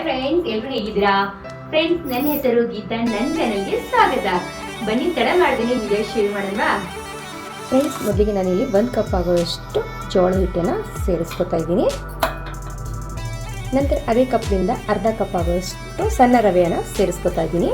Friends, ಎಲ್ಲರೂ ಹೇಗಿದ್ದೀರಾ? Friends, ನನ್ನ ಹೆಸರು ಗೀತಾ. ನನ್ನ ಚಾನಲ್ಗೆ ಸ್ವಾಗತ. ಬನ್ನಿ, ತಡ ಮಾಡ್ತೀನಿ ವಿಡಿಯೋ ಶೇರ್ ಮಾಡೋಣ. ಫ್ರೆಂಡ್ಸ್, ಮೊದಲಿಗೆ ನಾನಿಲ್ಲಿ 1 ಕಪ್ ಆಗುವಷ್ಟು ಜೋಳದ ಹಿಟ್ಟನ್ನು ಸೇರಿಸ್ಕೊತಾ ಇದ್ದೀನಿ. ನಂತರ ಅದೇ ಕಪ್ನಿಂದ ಅರ್ಧ ಕಪ್ ಆಗುವಷ್ಟು ಸಣ್ಣ ರವೆಯನ್ನು ಸೇರಿಸ್ಕೊತಾ ಇದ್ದೀನಿ.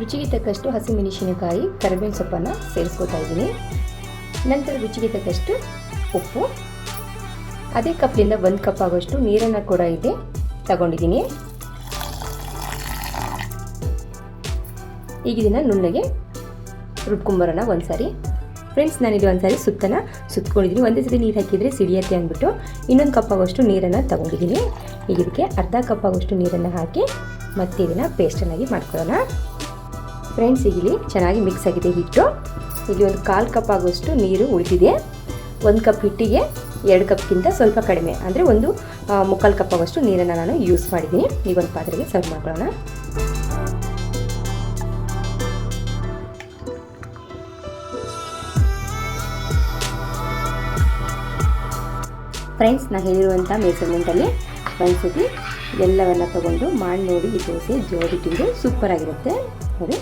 ರುಚಿಗೆ ತಕ್ಕಷ್ಟು ಹಸಿಮೆಣಸಿನಕಾಯಿ, ಕರಿಬೇವಿನ ಸೊಪ್ಪನ್ನು ಸೇರಿಸ್ಕೊತಾ ಇದ್ದೀನಿ. ನಂತರ ರುಚಿಗೆ ತಕ್ಕಷ್ಟು ಉಪ್ಪು, ಅದೇ ಕಪ್ನಿಂದ 1 ಕಪ್ ಆಗುವಷ್ಟು ನೀರನ್ನು ಕೂಡ ಇದೆ ತಗೊಂಡಿದ್ದೀನಿ. ಈಗ ಇದನ್ನು ನುಣ್ಣಗೆ ರುಬ್ಕೊಂಬರೋಣ ಒಂದ್ಸಾರಿ. ಫ್ರೆಂಡ್ಸ್, ನಾನಿದು ಒಂದ್ಸಾರಿ ಸುತ್ಕೊಂಡಿದ್ದೀನಿ. ಒಂದೇ ಸರಿ ನೀರು ಹಾಕಿದರೆ ಸಿಡಿಯತ್ತೆ ಅಂದ್ಬಿಟ್ಟು ಇನ್ನೊಂದು ಕಪ್ ಆಗುವಷ್ಟು ನೀರನ್ನು ತಗೊಂಡಿದ್ದೀನಿ. ಈಗ ಇದಕ್ಕೆ ಅರ್ಧ ಕಪ್ ಆಗುವಷ್ಟು ನೀರನ್ನು ಹಾಕಿ ಮತ್ತೆ ಇದನ್ನು ಪೇಸ್ಟನ್ನಾಗಿ ಮಾಡ್ಕೊಳ್ಳೋಣ. ಫ್ರೆಂಡ್ಸ್, ಈಗ ಇಲ್ಲಿ ಚೆನ್ನಾಗಿ ಮಿಕ್ಸ್ ಆಗಿದೆ ಹಿಟ್ಟು. ಇಲ್ಲಿ ಒಂದು 1/4 ಕಪ್ ಆಗುವಷ್ಟು ನೀರು ಉಳಿದಿದೆ. 1 ಕಪ್ ಹಿಟ್ಟಿಗೆ 2 ಕಪ್ಗಿಂತ ಸ್ವಲ್ಪ ಕಡಿಮೆ, ಅಂದರೆ 1/4 ಕಪ್ ಆಗುವಷ್ಟು ನೀರನ್ನು ನಾನು ಯೂಸ್ ಮಾಡಿದ್ದೀನಿ. ಈಗ ಒಂದು ಪಾತ್ರೆಗೆ ಸರ್ವ್ ಮಾಡ್ಕೊಳ್ಳೋಣ. ಫ್ರೆಂಡ್ಸ್, ನಾನು ಹೇಳಿರುವಂಥ ಮೆಜರ್ಮೆಂಟಲ್ಲಿ ಒಂದ್ಸತಿ ಎಲ್ಲವನ್ನು ತಗೊಂಡು ಮಾಡಿ ನೋಡಿ. ಈ ದೋಸೆ ಜೋಳದ ಹಿಟ್ಟಿಂದು ಸೂಪರ್ ಆಗಿರುತ್ತೆ ನೋಡಿ.